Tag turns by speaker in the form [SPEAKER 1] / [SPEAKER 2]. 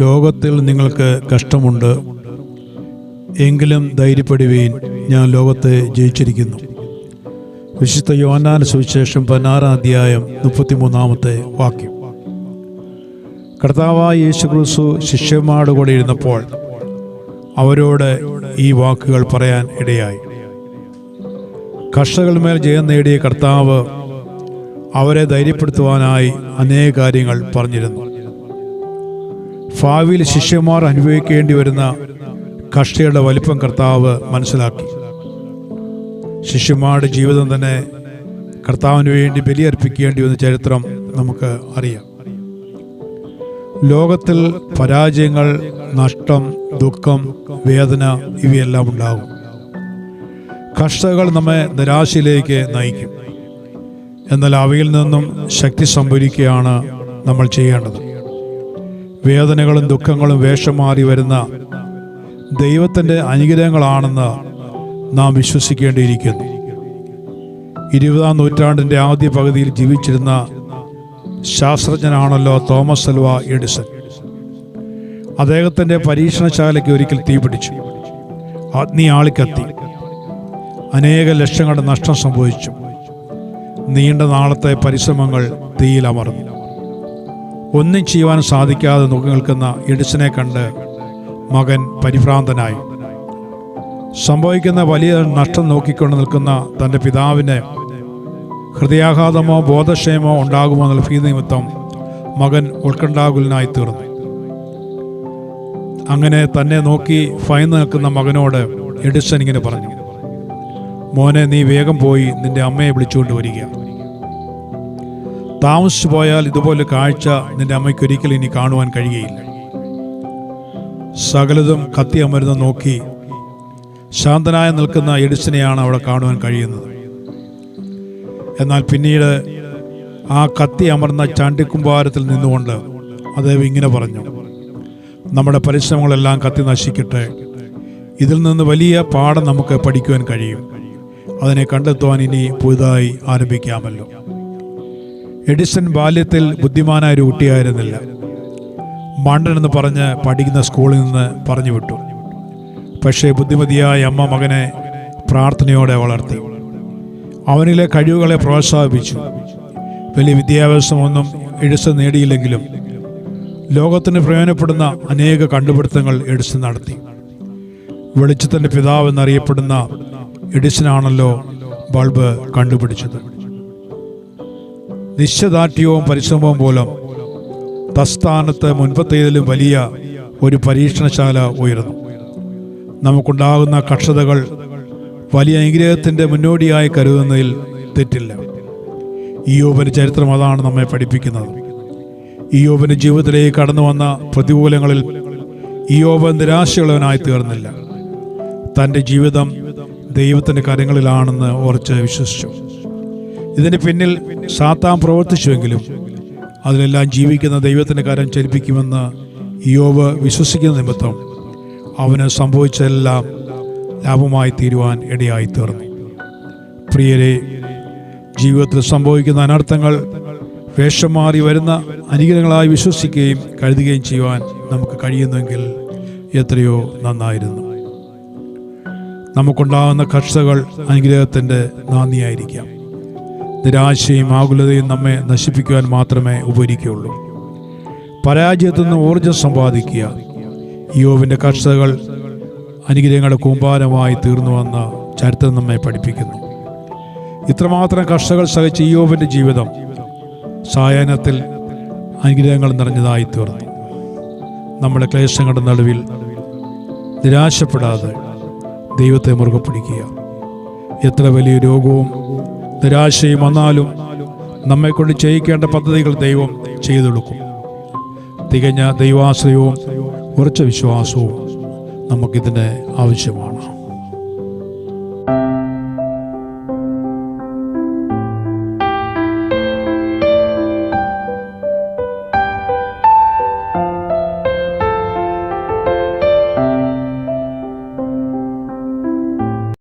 [SPEAKER 1] ലോകത്തിൽ നിങ്ങൾക്ക് കഷ്ടമുണ്ട്, എങ്കിലും ധൈര്യപ്പെടുവീൻ, ഞാൻ ലോകത്തെ ജയിച്ചിരിക്കുന്നു. വിശുദ്ധ യോഹന്നാന്റെ സുവിശേഷം 16-ാം അധ്യായം 33-ാമത്തെ വാക്യം. കർത്താവായ യേശുക്രിസ്തു ശിഷ്യന്മാരുടെ കൂടെ ഇരുന്നപ്പോൾ അവരോട് ഈ വാക്കുകൾ പറയാൻ ഇടയായി. കർഷകർമേൽ ജയം നേടിയ കർത്താവ് അവരെ ധൈര്യപ്പെടുത്തുവാനായി അനേക കാര്യങ്ങൾ പറഞ്ഞിരുന്നു. ഭാവിയിൽ ശിഷ്യന്മാർ അനുഭവിക്കേണ്ടി വരുന്ന കഷ്ടയുടെ വലിപ്പം കർത്താവ് മനസ്സിലാക്കി. ശിഷ്യന്മാരുടെ ജീവിതം തന്നെ കർത്താവിന് വേണ്ടി ബലിയർപ്പിക്കേണ്ടി വന്ന ചരിത്രം നമുക്ക് അറിയാം. ലോകത്തിൽ പരാജയങ്ങൾ, നഷ്ടം, ദുഃഖം, വേദന ഇവയെല്ലാം ഉണ്ടാകും. കഷ്ടതകൾ നമ്മെ നിരാശയിലേക്ക് നയിക്കും. എന്നാൽ അവയിൽ നിന്നും ശക്തി സംഭരിക്കുകയാണ് നമ്മൾ ചെയ്യേണ്ടത്. വേദനകളും ദുഃഖങ്ങളും വേഷം മാറി വരുന്ന ദൈവത്തിൻ്റെ അനുഗ്രഹങ്ങളാണെന്ന് നാം വിശ്വസിക്കേണ്ടിയിരിക്കുന്നു. 20-ാം നൂറ്റാണ്ടിൻ്റെ ആദ്യ പകുതിയിൽ ജീവിച്ചിരുന്ന ശാസ്ത്രജ്ഞനാണല്ലോ തോമസ് അൽവാ എഡിസൺ. അദ്ദേഹത്തിൻ്റെ പരീക്ഷണശാലയ്ക്ക് ഒരിക്കൽ തീപിടിച്ചു. അഗ്നി ആളിക്കത്തി. അനേക ലക്ഷങ്ങളുടെ നഷ്ടം സംഭവിച്ചു. നീണ്ട നാളത്തെ പരിശ്രമങ്ങൾ തീയിലമർന്നു. ഒന്നും ചെയ്യുവാൻ സാധിക്കാതെ നോക്കി നിൽക്കുന്ന എഡിസനെ കണ്ട് മകൻ പരിഭ്രാന്തനായി. സംഭവിക്കുന്ന വലിയ നഷ്ടം നോക്കിക്കൊണ്ട് നിൽക്കുന്ന തൻ്റെ പിതാവിന് ഹൃദയാഘാതമോ ബോധക്ഷയമോ ഉണ്ടാകുമോ എന്നുള്ള ഭീതി നിമിത്തം മകൻ ഉത്കണ്ഠാകുലനായി തീർന്നു. അങ്ങനെ തന്നെ നോക്കി ഭയന്ന് നിൽക്കുന്ന മകനോട് എഡിസൺ ഇങ്ങനെ പറഞ്ഞു: മോനെ, നീ വേഗം പോയി നിന്റെ അമ്മയെ വിളിച്ചുകൊണ്ട് വരിക. താമസിച്ചു പോയാൽ ഇതുപോലെ കാഴ്ച നിന്റെ അമ്മയ്ക്ക് ഒരിക്കലും ഇനി കാണുവാൻ കഴിയുകയില്ല. സകലതും കത്തി അമരുന്ന നോക്കി ശാന്തനായി നിൽക്കുന്ന എഡിസനെയാണ് അവിടെ കാണുവാൻ കഴിയുന്നത്. എന്നാൽ പിന്നീട് ആ കത്തി അമർന്ന ചാണ്ടിക്കുമ്പാരത്തിൽ നിന്നുകൊണ്ട് അദ്ദേഹം ഇങ്ങനെ പറഞ്ഞു: നമ്മുടെ പരിശ്രമങ്ങളെല്ലാം കത്തി നശിക്കട്ടെ. ഇതിൽ നിന്ന് വലിയ പാഠം നമുക്ക് പഠിക്കുവാൻ കഴിയും. അതിനെ കണ്ടെത്തുവാൻ ഇനി പുതുതായി ആരംഭിക്കാമല്ലോ. എഡിസൺ ബാല്യത്തിൽ ബുദ്ധിമാനായ ഒരു കുട്ടിയായിരുന്നില്ല. മണ്ടനെന്ന് പറഞ്ഞ് പഠിക്കുന്ന സ്കൂളിൽ നിന്ന് പറഞ്ഞു വിട്ടു. പക്ഷേ ബുദ്ധിമതിയായ അമ്മ മകനെ പ്രാർത്ഥനയോടെ വളർത്തി. അവനിലെ കഴിവുകളെ പ്രോത്സാഹിപ്പിച്ചു. വലിയ വിദ്യാഭ്യാസമൊന്നും എഡിസൺ നേടിയില്ലെങ്കിലും ലോകത്തിന് പ്രയോജനപ്പെടുന്ന അനേക കണ്ടുപിടുത്തങ്ങൾ എഡിസൺ നടത്തി. വെളിച്ചത്തിൻ്റെ പിതാവ് എന്നറിയപ്പെടുന്ന എഡിസനാണല്ലോ ബൾബ് കണ്ടുപിടിച്ചത്. നിശ്ചയദാർഢ്യവും പരിശ്രമവും മൂലം തസ്ഥാനത്ത് മുൻപത്തേതിലും വലിയ ഒരു പരീക്ഷണശാല ഉയർന്നു. നമുക്കുണ്ടാകുന്ന കഷ്ടതകൾ വലിയ അനുഗ്രഹത്തിൻ്റെ മുന്നോടിയായി കരുതുന്നതിൽ തെറ്റില്ല. ഇയ്യോബിൻ്റെ ചരിത്രം അതാണ് നമ്മെ പഠിപ്പിക്കുന്നത്. ഇയ്യോബിൻ്റെ ജീവിതത്തിലേക്ക് കടന്നു വന്ന പ്രതികൂലങ്ങളിൽ ഇയ്യോബ് നിരാശയുള്ളവനായി തീർന്നില്ല. തൻ്റെ ജീവിതം ദൈവത്തിൻ്റെ കരങ്ങളിലാണെന്ന് ഉറച്ച് വിശ്വസിച്ചു. ഇതിന് പിന്നിൽ സാത്താൻ പ്രവർത്തിച്ചുവെങ്കിലും അതിലെല്ലാം ജീവിക്കുന്ന ദൈവത്തിൻ്റെ കരം ചലിപ്പിക്കുമെന്ന് ഇയ്യോബ് വിശ്വസിക്കുന്ന നിമിത്തം അവന് സംഭവിച്ചതെല്ലാം ലാഭമായി തീരുവാൻ ഇടയായി തീർന്നു. പ്രിയരെ, ജീവിതത്തിൽ സംഭവിക്കുന്ന അനർത്ഥങ്ങൾ വേഷം മാറി വരുന്ന അനുഗ്രഹങ്ങളായി വിശ്വസിക്കുകയും കരുതുകയും ചെയ്യുവാൻ നമുക്ക് കഴിയുന്നെങ്കിൽ എത്രയോ നന്നായിരുന്നു. നമുക്കുണ്ടാകുന്ന കഷ്ടതകൾ അനുഗ്രഹത്തിൻ്റെ നാന്ദിയായിരിക്കാം. നിരാശയും ആകുലതയും നമ്മെ നശിപ്പിക്കുവാൻ മാത്രമേ ഉപകരിക്കുകയുള്ളൂ. പരാജയത്തിൽ നിന്ന് ഊർജ്ജം സമ്പാദിക്കുക. ഇയ്യോബിൻ്റെ കഷ്ടതകൾ അനുഗ്രഹങ്ങളുടെ കൂമ്പാരമായി തീർന്നുവെന്ന് ചരിത്രം നമ്മെ പഠിപ്പിക്കുന്നു. ഇത്രമാത്രം കഷ്ടതകൾ സഹിച്ച ഇയ്യോബിൻ്റെ ജീവിതം സായാഹ്നത്തിൽ അനുഗ്രഹങ്ങൾ നിറഞ്ഞതായി തീർന്നു. നമ്മുടെ ക്ലേശങ്ങളുടെ നടുവിൽ നിരാശപ്പെടാതെ ദൈവത്തെ മുറുകെ പിടിക്കുക. എത്ര വലിയ രോഗവും നിരാശയും വന്നാലും നമ്മെക്കൊണ്ട് ചെയ്യിക്കേണ്ട പദ്ധതികൾ ദൈവം ചെയ്തെടുക്കും. തികഞ്ഞ ദൈവാശ്രയവും ഉറച്ച വിശ്വാസവും നമുക്കിതിന് ആവശ്യമാണ്.